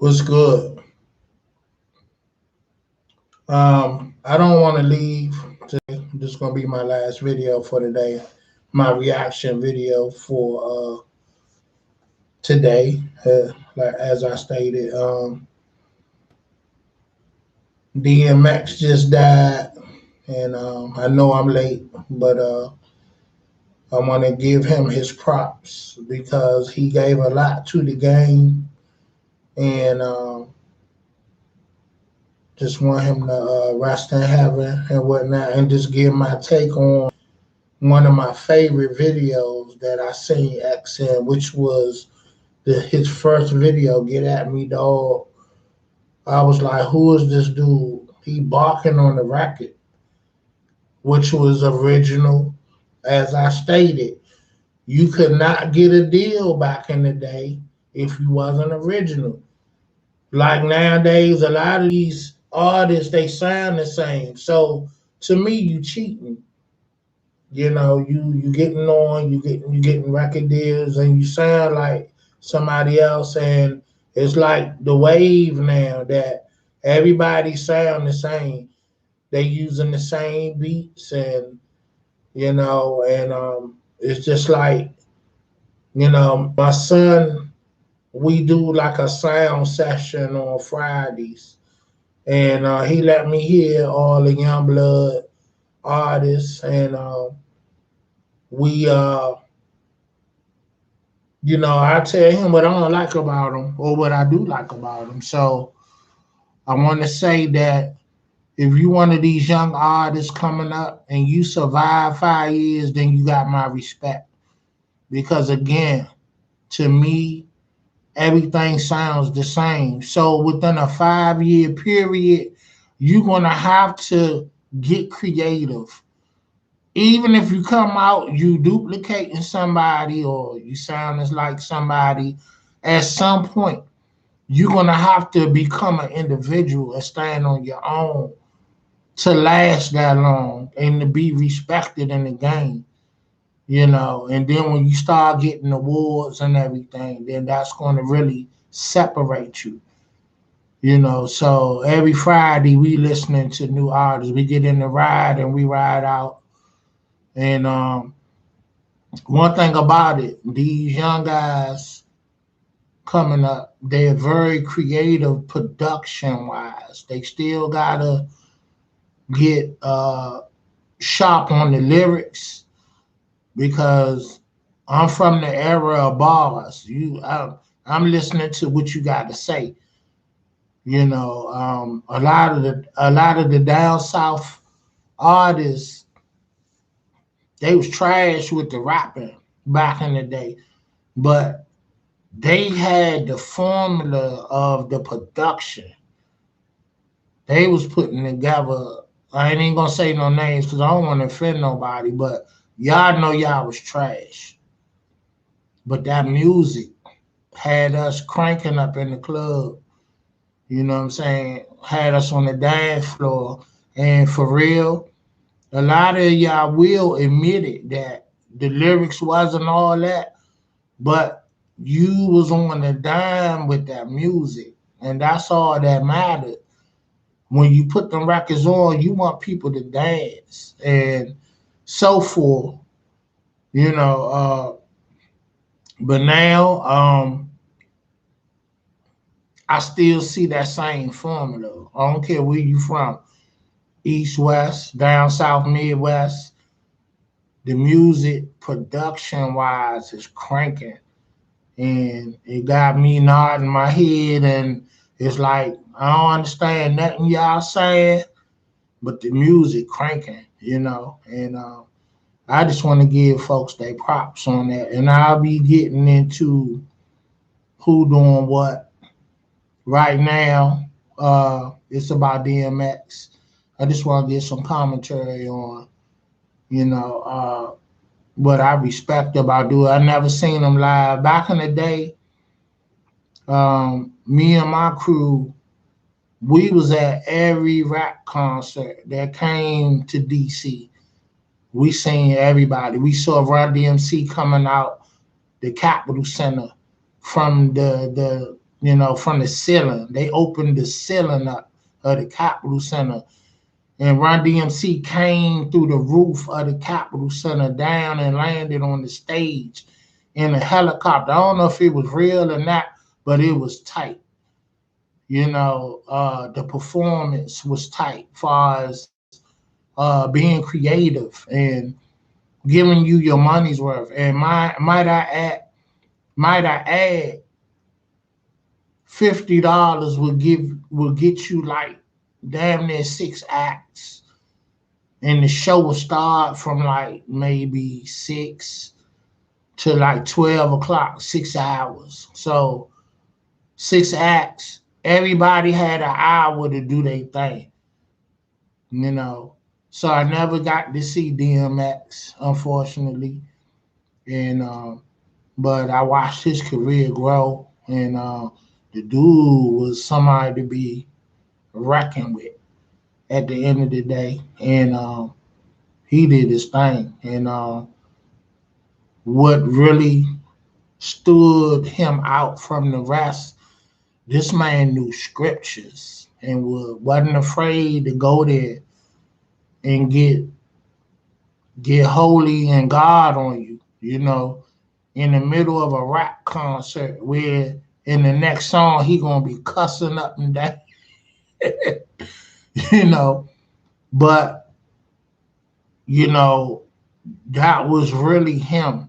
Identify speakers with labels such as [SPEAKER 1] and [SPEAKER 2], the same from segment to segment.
[SPEAKER 1] What's good? I don't want to leave today. This is gonna be my last video for today. My reaction video for today. Like as I stated, DMX just died, and I know I'm late, but I want to give him his props because he gave a lot to the game, and just want him to rest in heaven and whatnot, and just give my take on one of my favorite videos that I seen X in, which was his first video, Get At Me Dog. I was like, who is this dude? He barking on the record, which was original. As I stated, you could not get a deal back in the day if you wasn't original. Like nowadays, a lot of these artists, they sound the same. So to me, you cheating. You getting on, you getting record deals, and you sound like somebody else. And it's like the wave now that everybody sound the same. They using the same beats, and it's just like my son. We do like a sound session on Fridays, and he let me hear all the young blood artists, and we I tell him what I don't like about him or what I do like about him. So I want to say that if you one of these young artists coming up and you survive 5 years, then you got my respect. Because again, to me, everything sounds the same. So within a 5 year period, you're gonna have to get creative. Even if you come out, you duplicating somebody or you sound as like somebody, at some point you're gonna have to become an individual and stand on your own to last that long and to be respected in the game. And then when you start getting awards and everything, then that's going to really separate you. So every Friday we listening to new artists. We get in the ride and we ride out. And one thing about it, these young guys coming up, they're very creative production wise. They still gotta get sharp on the lyrics because I'm from the era of bars. I'm listening to what you got to say. A lot of the down south artists, they was trash with the rapping back in the day, but they had the formula of the production. They was putting together. I ain't even gonna say no names because I don't want to offend nobody, but y'all know y'all was trash. But that music had us cranking up in the club. You know what I'm saying? Had us on the dance floor. And for real, a lot of y'all will admit it that the lyrics wasn't all that, but you was on the dime with that music. And that's all that mattered. When you put them records on, you want people to dance and so forth, you know. But now, I still see that same formula. I don't care where you from, East, West, down South, Midwest. The music production wise is cranking, and it got me nodding my head, and it's like I don't understand nothing y'all saying, but the music cranking. And I just want to give folks their props on that, and I'll be getting into who doing what right now. It's about DMX. I just want to get some commentary on, you know, what I respect about do. I never seen him live. Back in the day, me and my crew, we was at every rap concert that came to DC. We seen everybody. We saw Run DMC coming out the Capitol Center from the you know, from the ceiling. They opened the ceiling up of the Capitol Center, and Run DMC came through the roof of the Capitol Center down and landed on the stage in a helicopter. I don't know if it was real or not, but it was tight. You know, the performance was tight, as far as being creative and giving you your money's worth. And might I add, $50 will get you like damn near 6 acts, and the show will start from like maybe 6 to like 12 o'clock, 6 hours. So 6 acts, everybody had an hour to do their thing, you know. So I never got to see DMX, unfortunately, and but I watched his career grow, and the dude was somebody to be reckoned with at the end of the day, and he did his thing, and what really stood him out from the rest, this man knew scriptures and wasn't afraid to go there and get holy and God on you, you know, in the middle of a rap concert where in the next song he gonna be cussing up and down, you know. But you know, that was really him,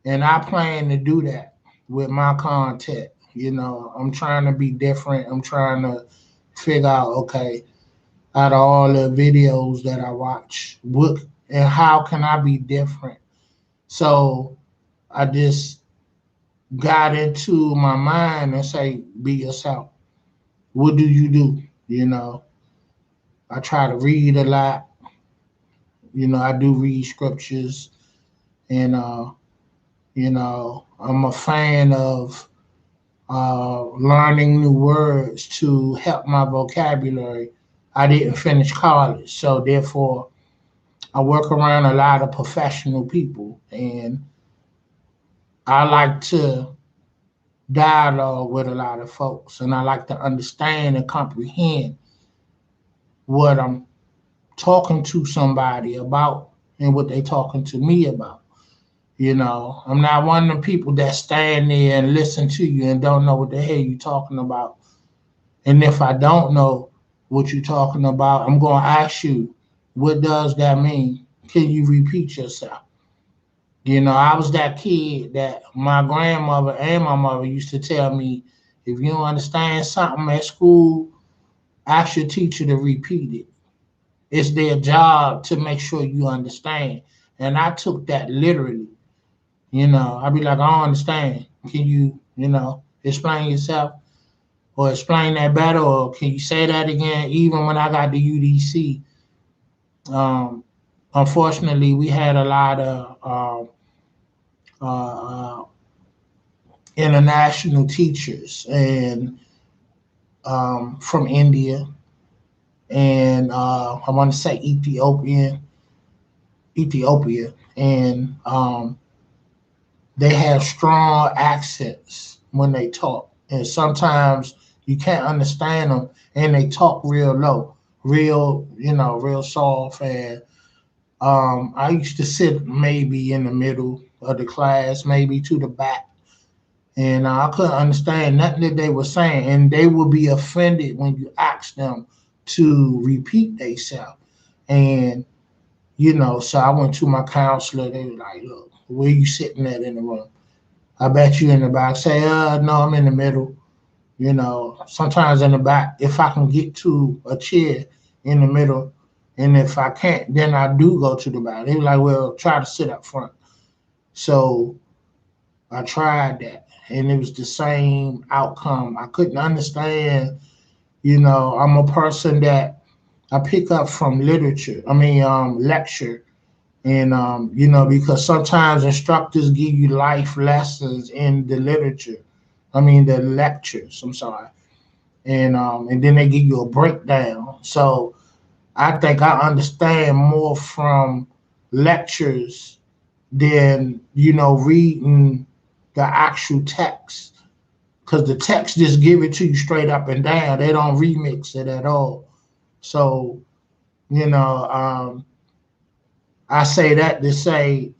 [SPEAKER 1] and I plan to do that with my content. You know, I'm trying to be different. I'm trying to figure out, okay, out of all the videos that I watch, what and how can I be different? So I just got into my mind and say, be yourself. What do you do? You know, I try to read a lot. You know, I do read scriptures, and you know, I'm a fan of learning new words to help my vocabulary. I didn't finish college, so therefore I work around a lot of professional people, and I like to dialogue with a lot of folks, and I like to understand and comprehend what I'm talking to somebody about and what they talking to me about. You know, I'm not one of the people that stand there and listen to you and don't know what the hell you talking about. And if I don't know what you're talking about, I'm going to ask you, what does that mean? Can you repeat yourself? You know, I was that kid that my grandmother and my mother used to tell me, if you don't understand something at school, ask your teacher to repeat it. It's their job to make sure you understand. And I took that literally. You know, I'd be like, I don't understand. Can you, you know, explain yourself or explain that better? Or can you say that again? Even when I got the UDC, um, unfortunately, we had a lot of uh, international teachers and from India and I want to say Ethiopia, and they have strong accents when they talk, and sometimes you can't understand them, and they talk real low, real, you know, real soft. And I used to sit maybe in the middle of the class, maybe to the back, and I couldn't understand nothing that they were saying, and they would be offended when you ask them to repeat themselves. And you know, so I went to my counselor. They were like, "Look, where you sitting at in the room? I bet you in the back." Say, no, I'm in the middle. You know, sometimes in the back, if I can get to a chair in the middle, and if I can't, then I do go to the back. They were like, well, try to sit up front. So I tried that, and it was the same outcome. I couldn't understand. You know, I'm a person that I pick up from literature. I mean, lecture. And you know, because sometimes instructors give you life lessons in the literature. I mean, the lectures. I'm sorry, and then they give you a breakdown. So I think I understand more from lectures than, you know, reading the actual text, because the text just give it to you straight up and down. They don't remix it at all. So, you know, I say that to say,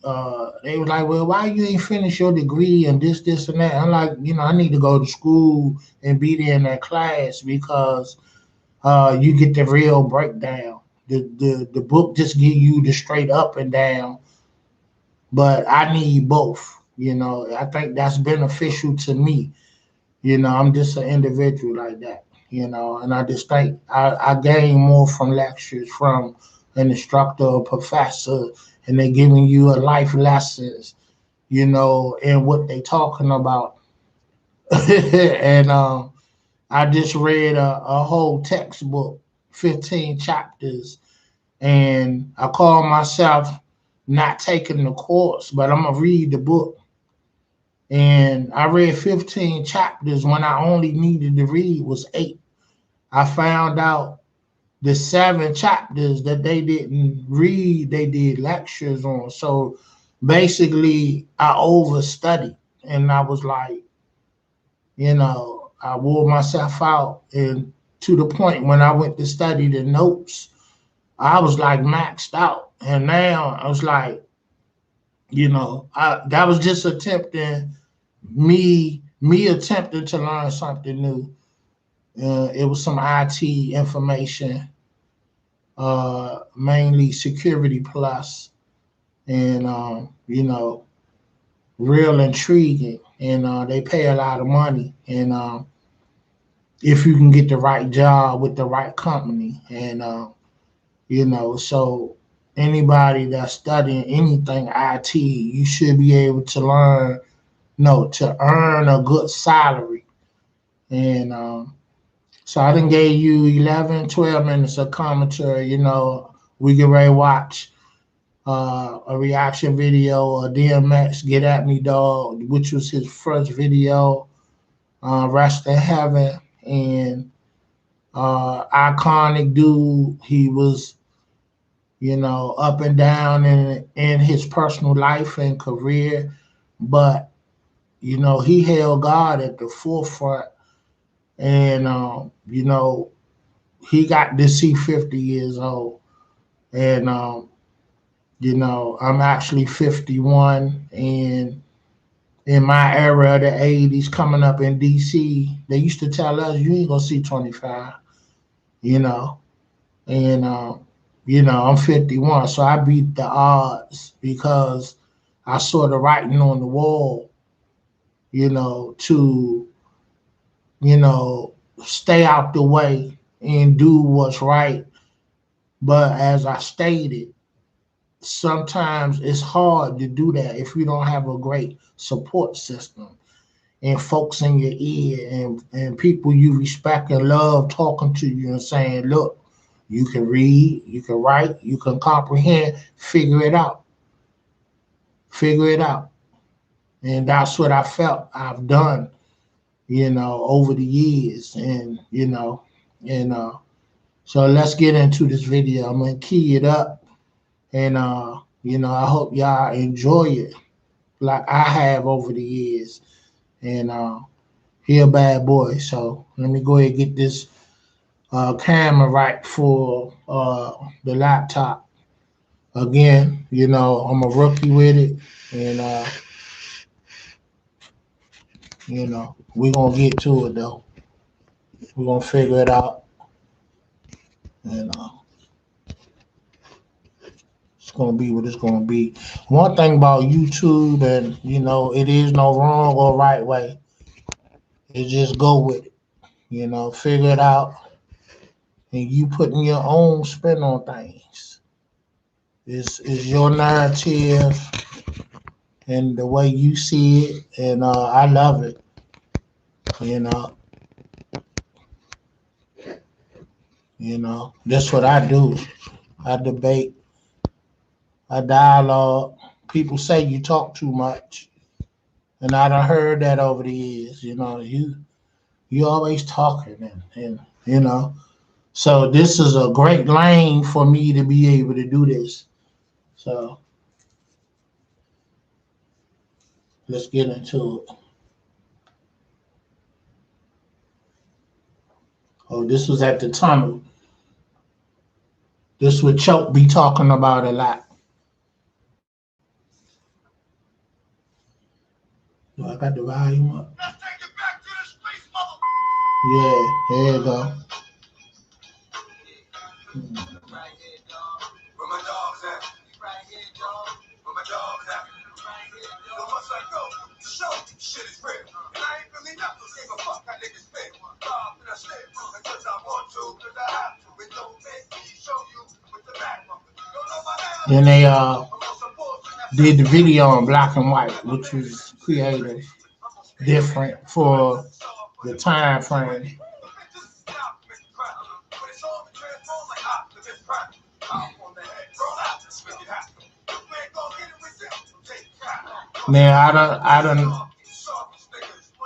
[SPEAKER 1] they was like, well, why you ain't finish your degree and this, and that? I'm like, I need to go to school and be there in that class because you get the real breakdown. The book just give you the straight up and down, but I need both. I think that's beneficial to me. I'm just an individual like that. And I just think I gain more from lectures from an instructor or professor, and they're giving you a life lessons, and what they talking about. And I just read a whole textbook, 15 chapters, and I call myself not taking the course, but I'm gonna read the book. And I read 15 chapters when I only needed to read was 8. I found out the 7 chapters that they didn't read, they did lectures on. So basically, I overstudied, and I was like, I wore myself out, and to the point when I went to study the notes, I was like maxed out. And now I was like, that was just attempting me attempting to learn something new. It was some IT information, mainly Security Plus, and real intriguing. And they pay a lot of money, and if you can get the right job with the right company, and so anybody that's studying anything IT, you should be able to learn, no, to earn a good salary. And so I done gave you 11, 12 minutes of commentary. We get ready to watch a reaction video of DMX, Get At Me Dog, which was his first video, Rest in Heaven. And iconic dude. He was, up and down in his personal life and career, but he held God at the forefront. And he got to see 50 years old. And I'm actually 51, and in my era of the 80s coming up in DC, they used to tell us you ain't gonna see 25, you know. And I'm 51, so I beat the odds because I saw the writing on the wall, to, you know, stay out the way and do what's right. But as I stated, sometimes it's hard to do that if you don't have a great support system and folks in your ear, and people you respect and love talking to you and saying, look, you can read, you can write, you can comprehend, figure it out. Figure it out. And that's what I felt I've done, over the years. And, and so let's get into this video. I'm going to key it up. And, I hope y'all enjoy it like I have over the years. And he a bad boy. So let me go ahead and get this camera right for the laptop. Again, I'm a rookie with it. And, we're going to get to it, though. We're going to figure it out. And it's going to be what it's going to be. One thing about YouTube, and, it is no wrong or right way. You just go with it. Figure it out. And you putting your own spin on things. It's your narrative and the way you see it. And I love it. That's what I do. I debate, I dialogue. People say you talk too much. And I done heard that over the years. You always talking, and so this is a great lane for me to be able to do this. So let's get into it. Oh, this was at the tunnel. This would Choke be talking about a lot. Do I got the volume up? Let's take it back to the streets, mother. Yeah, there you go. Then they did the video in black and white, which was creative, different for the time frame. Now I done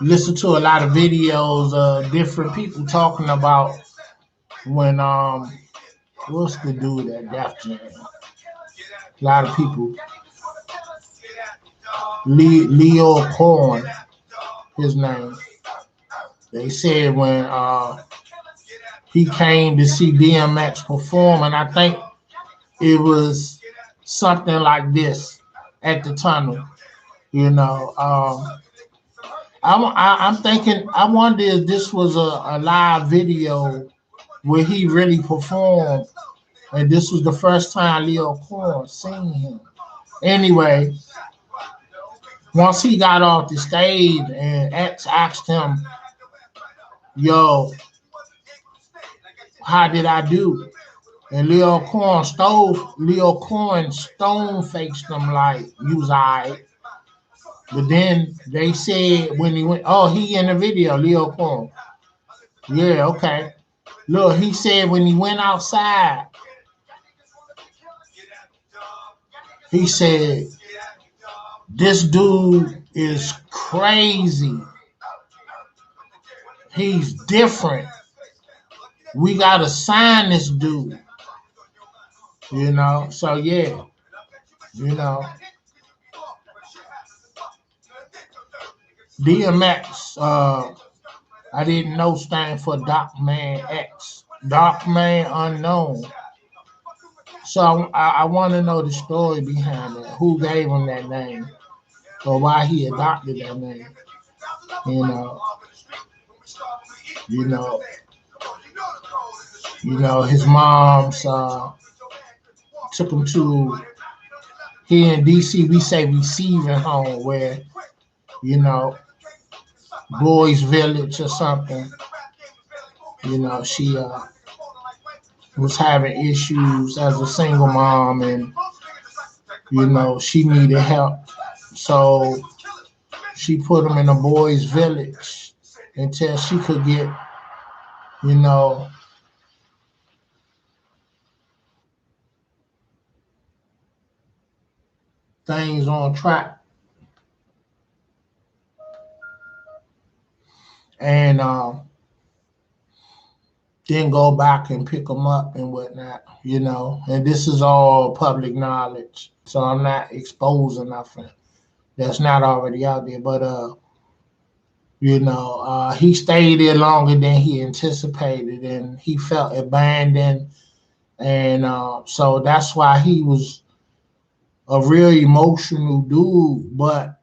[SPEAKER 1] listened to a lot of videos of different people talking about when what's the dude at Def Jam? A lot of people. Lyor Cohen, his name. They said when he came to see DMX perform, and I think it was something like this at the tunnel. You know, I'm thinking. I wonder if this was a live video where he really performed, and this was the first time Lyor Cohen seen him. Anyway, once he got off the stage and X asked him, "Yo, how did I do?" And Lyor Cohen stone faced him like you was alright. But then they said when he went, oh, he in the video, Lyor Cohen. Yeah, okay. Look, he said when he went outside, he said, this dude is crazy. He's different. We gotta sign this dude. You know, so yeah, you know. DMX, I didn't know stand for Doc Man X. Doc Man Unknown. So I want to know the story behind it. Who gave him that name? Or why he adopted that name? You know. You know. You know, his mom's took him to, here in DC, we say receiving home, where, you know, Boys Village or something. You know, she was having issues as a single mom, and, you know, she needed help. So she put him in a boys' village until she could get, you know, things on track. And then go back and pick them up and whatnot, you know. And this is all public knowledge, so I'm not exposing nothing that's not already out there. But you know, he stayed there longer than he anticipated, and he felt abandoned, and so that's why he was a real emotional dude. But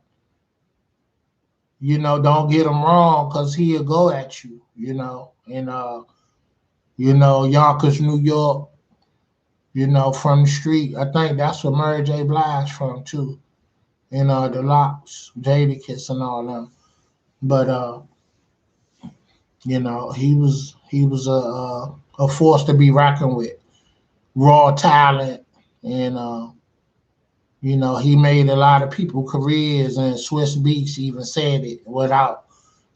[SPEAKER 1] you know, don't get him wrong, because he'll go at you, you know, and you know, Yonkers, New York, you know, from the street. I think that's where Mary J. Blige from too. And the Locks, Jadakiss and all them. But you know, he was a force to be reckoned with. Raw talent, and you know, he made a lot of people careers, and Swiss Beats even said it, without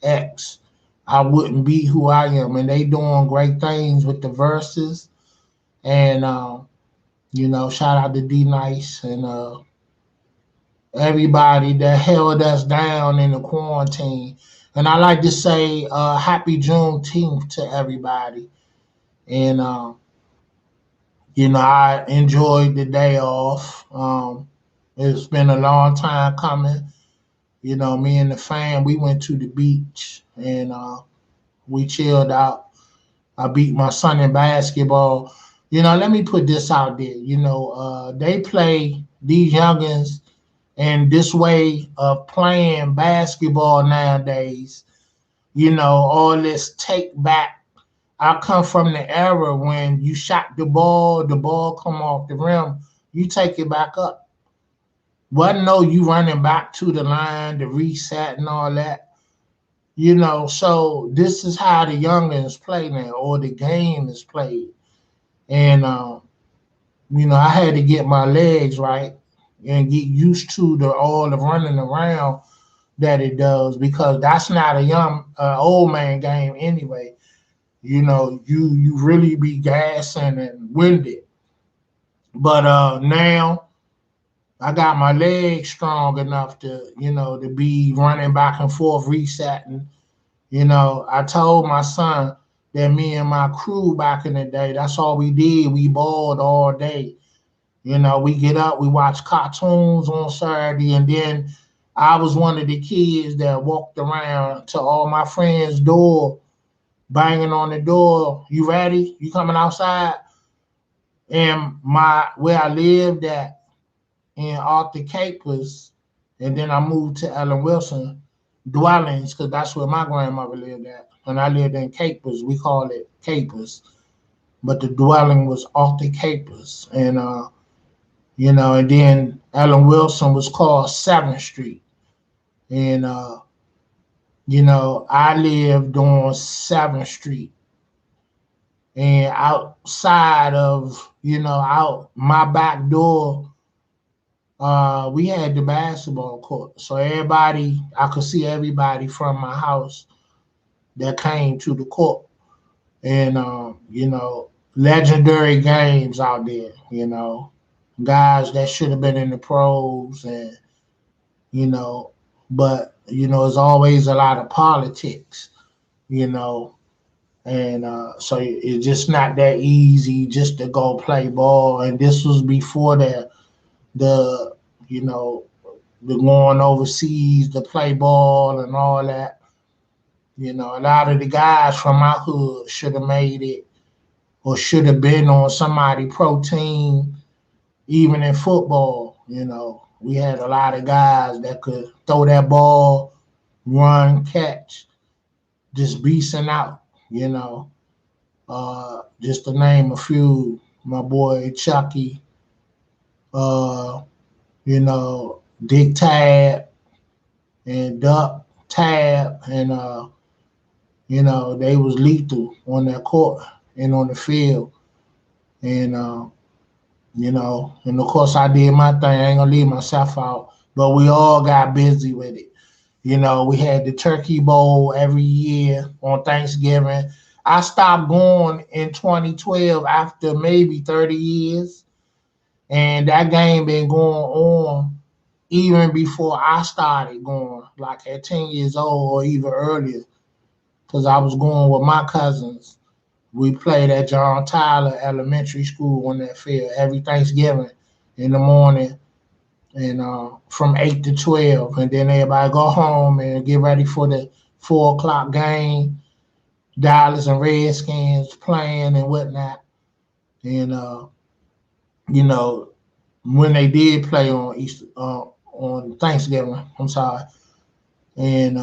[SPEAKER 1] X, I wouldn't be who I am. And they doing great things with the verses. And you know, shout out to D Nice and everybody that held us down in the quarantine. And I like to say happy Juneteenth to everybody. And you know, I enjoyed the day off. It's been a long time coming. You know, me and the fam, we went to the beach, and we chilled out. I beat my son in basketball. Let me put this out there. They play these youngins and this way of playing basketball nowadays. All this take back. I come from the era when you shot the ball come off the rim, you take it back up. Wasn't no you running back to the line, the reset and all that. So this is how the youngins play now, or the game is played. And I had to get my legs right and get used to all the running around that it does, because that's not a young old man game anyway. You really be gassing and winded. But now I got my legs strong enough to be running back and forth, resetting. I told my son that me and my crew back in the day, that's all we did. We balled all day. We get up, we watch cartoons on Saturday, and then I was one of the kids that walked around to all my friends' door, banging on the door. You ready? You coming outside? And where I lived at in Arthur Capers, and then I moved to Ellen Wilson dwellings, because that's where my grandmother lived at. And I lived in Capers. We call it Capers, but the dwelling was Arthur Capers, and then Ellen Wilson was called 7th Street. And I lived on 7th Street, and outside of out my back door, we had the basketball court, so I could see everybody from my house that came to the court. And legendary games out there, guys that should have been in the pros. And you know but it's always a lot of politics, you know and so it's just not that easy just to go play ball. And this was before the you know the going overseas to play ball and all that. A lot of the guys from my hood should have made it, or should have been on somebody pro team, even in football. We had a lot of guys that could throw that ball, run, catch, just beasting out. Just to name a few, my boy Chucky, uh, Dick Tab and Duck Tab, and they was lethal on that court and on the field. And and of course I did my thing. I ain't gonna leave myself out, but we all got busy with it. We had the Turkey Bowl every year on Thanksgiving. I stopped going in 2012 after maybe 30 years, and that game been going on even before I started going, like at 10 years old or even earlier, because I was going with my cousins. We played at John Tyler Elementary School on that field every Thanksgiving in the morning, and from 8 to 12. And then everybody go home and get ready for the 4 o'clock game, Dallas and Redskins playing and whatnot. And, you know, when they did play on on Thanksgiving, I'm sorry. And,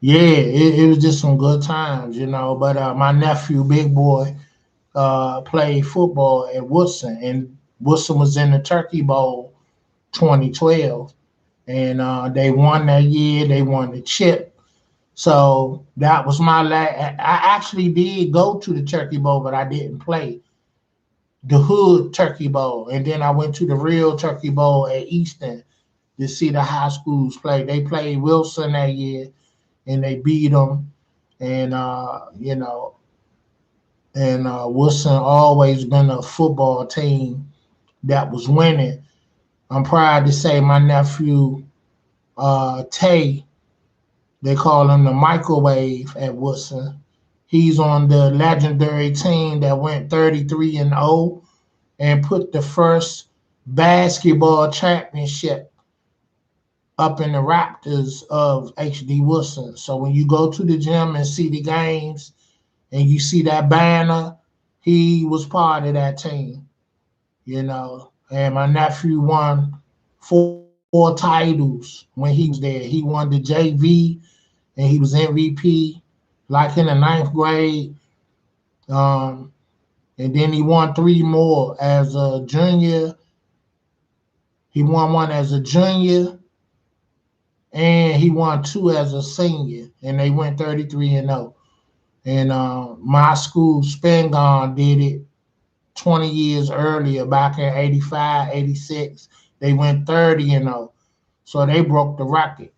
[SPEAKER 1] yeah, it was just some good times. But my nephew, Big Boy, played football at Woodson, and Woodson was in the Turkey Bowl 2012, and they won that year. They won the chip. So that was my last. I actually did go to the Turkey Bowl, but I didn't play the hood Turkey Bowl. And then I went to the real Turkey Bowl at Easton to see the high schools play. They played Wilson that year, and they beat them. And Wilson always been a football team that was winning. I'm proud to say my nephew Tay, they call him the microwave at Woodson. He's on the legendary team that went 33-0 and put the first basketball championship up in the Raptors of HD Wilson. So when you go to the gym and see the games and you see that banner, he was part of that team, you know. And my nephew won 4 titles when he was there. He won the JV and he was MVP like in the 9th grade. Um, and then he won 3 more as a junior. He won one as a junior, and he won 2 as a senior, and they went 33-0. And my school, Spingarn, did it 20 years earlier, back in 85, 86. They went 30-0. So they broke the record.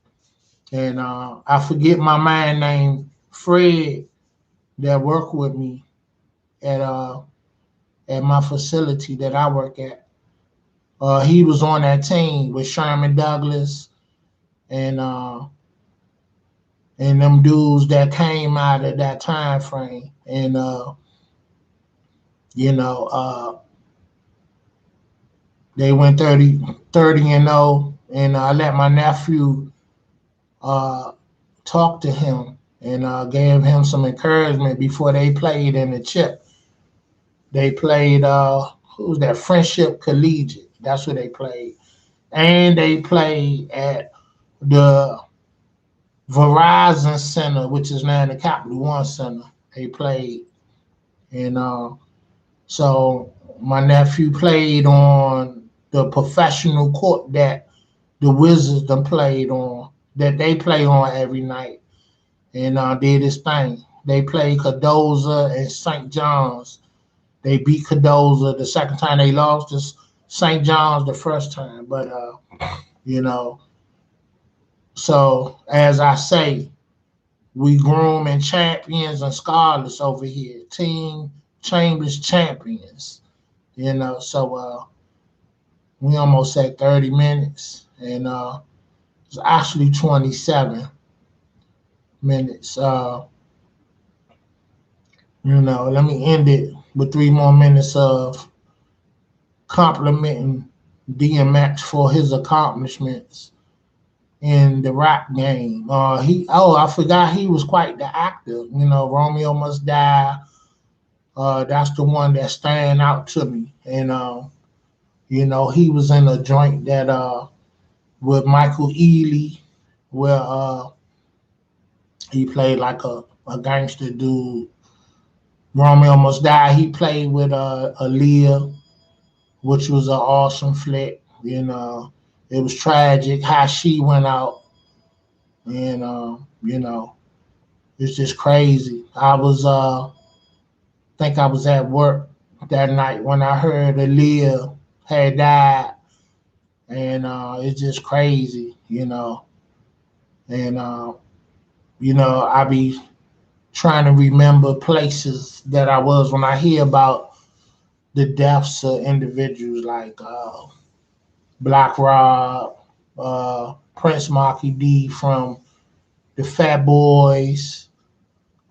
[SPEAKER 1] And I forget my man named Fred that worked with me at my facility that I work at. He was on that team with Sherman Douglas and them dudes that came out of that time frame. And you know, they went 30-0, and I let my nephew uh, talk to him and gave him some encouragement before they played in the chip. They played who's that? Friendship Collegiate. That's where they played, and they played at the Verizon Center, which is now the Capital One Center. They played, and so my nephew played on the professional court that the Wizards done played on, that they play on every night, and did his thing. They played Cardozo and St. John's. They beat Cardozo the second time. They lost to St. John's the first time. But you know, so as I say, we grooming champions and scholars over here. Team Chambers champions. You know, so we almost at 30 minutes, and it's actually 27 minutes. You know, let me end it with 3 more minutes of complimenting DMX for his accomplishments in the rap game. I forgot he was quite the actor. You know, Romeo Must Die. That's the one that stand out to me. And you know, he was in a joint that with Michael Ealy, where he played like a gangster dude. Romeo Must Die. He played with Aaliyah, which was an awesome flick. You know, it was tragic how she went out, and you know, it's just crazy. I was think I was at work that night when I heard Aaliyah had died, and it's just crazy, you know. And you know, I be trying to remember places that I was when I hear about the deaths of individuals like Black Rob, Prince Marky D from the Fat Boys,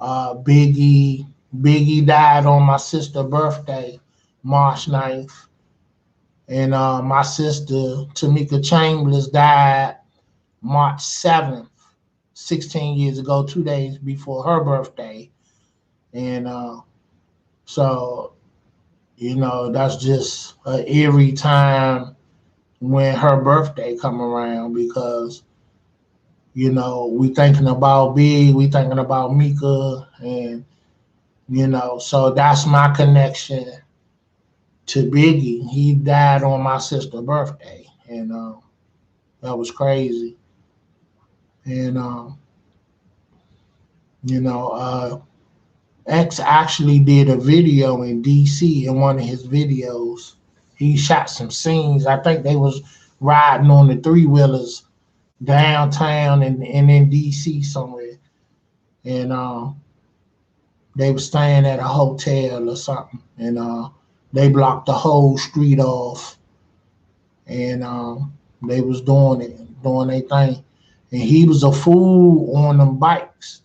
[SPEAKER 1] Biggie. Biggie died on my sister's birthday, March 9th. And my sister, Tamika Chambers, died March 7th, 16 years ago, 2 days before her birthday. And so, you know, that's just every time when her birthday come around, because you know we thinking about Big, we thinking about Mika, and you know, so that's my connection to Biggie. He died on my sister's birthday, and that was crazy. And you know, X actually did a video in DC. In one of his videos, he shot some scenes. I think they was riding on the 3 wheelers downtown and in DC somewhere, and they were staying at a hotel or something, and they blocked the whole street off, and they was doing their thing, and he was a fool on them bikes,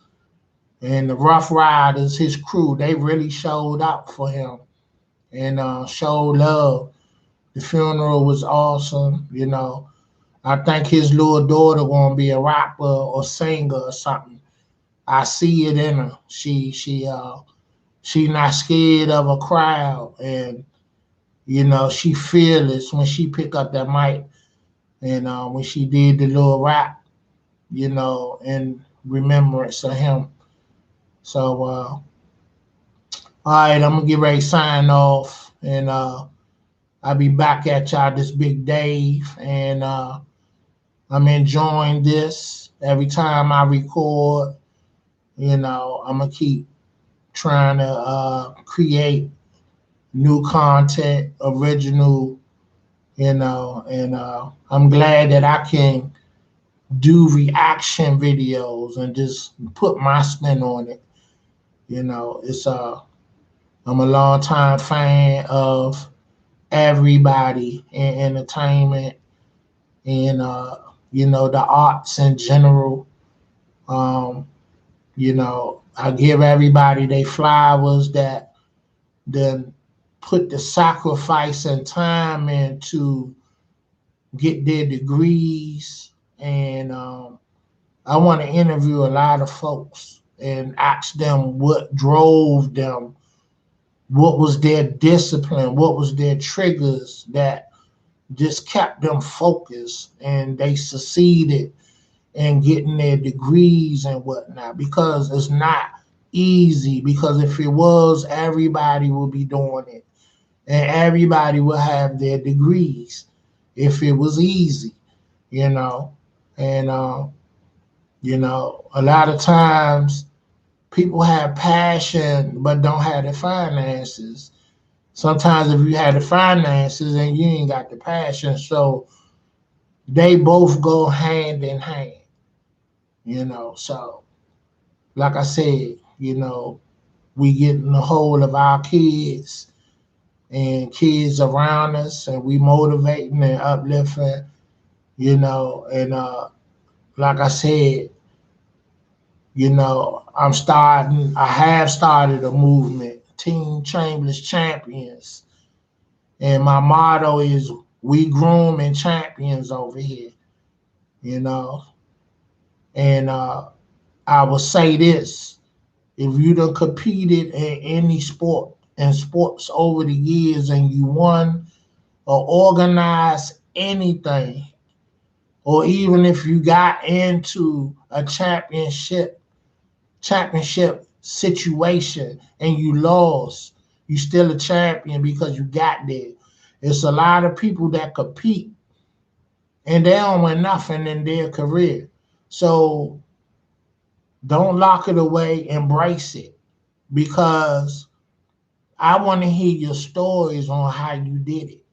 [SPEAKER 1] and the Rough Riders, his crew, they really showed out for him and showed love. The funeral was awesome, you know. I think his little daughter gonna be a rapper or singer or something. I see it in her. She She not scared of a crowd, and you know she fearless when she pick up that mic, and when she did the little rap, you know, in remembrance of him. So all right, I'm gonna get ready to sign off, and I'll be back at y'all, this Big Dave, and I'm enjoying this every time I record. You know, I'm gonna keep trying to create new content, original, you know, and I'm glad that I can do reaction videos and just put my spin on it. You know, it's I'm a long time fan of everybody in entertainment and you know the arts in general. Um, you know, I give everybody their flowers that then put the sacrifice and time in to get their degrees. And I want to interview a lot of folks and ask them what drove them, what was their discipline, what was their triggers that just kept them focused and they succeeded in getting their degrees and whatnot, because it's not easy. Because if it was, everybody would be doing it and everybody would have their degrees if it was easy, you know. And you know, a lot of times people have passion but don't have the finances. Sometimes if you have the finances and you ain't got the passion, so they both go hand in hand, you know. So like I said, you know, we getting a hold of our kids and kids around us, and we motivating and uplifting, you know. And like I said, you know, I have started a movement, Team Chamberlain Champions, and my motto is we grooming champions over here, you know. And I will say this: if you done competed in any sport and sports over the years and you won or organized anything, or even if you got into a championship situation and you lost, you still a champion because you got there. It's a lot of people that compete and they don't win nothing in their career. So don't lock it away, embrace it, because I want to hear your stories on how you did it.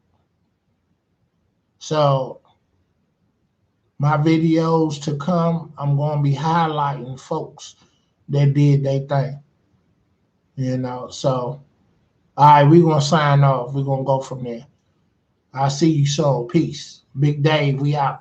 [SPEAKER 1] So my videos to come, I'm going to be highlighting folks that did their thing, you know. So, all right, we're going to sign off. We're going to go from there. I'll see you soon. Peace. Big Dave, we out.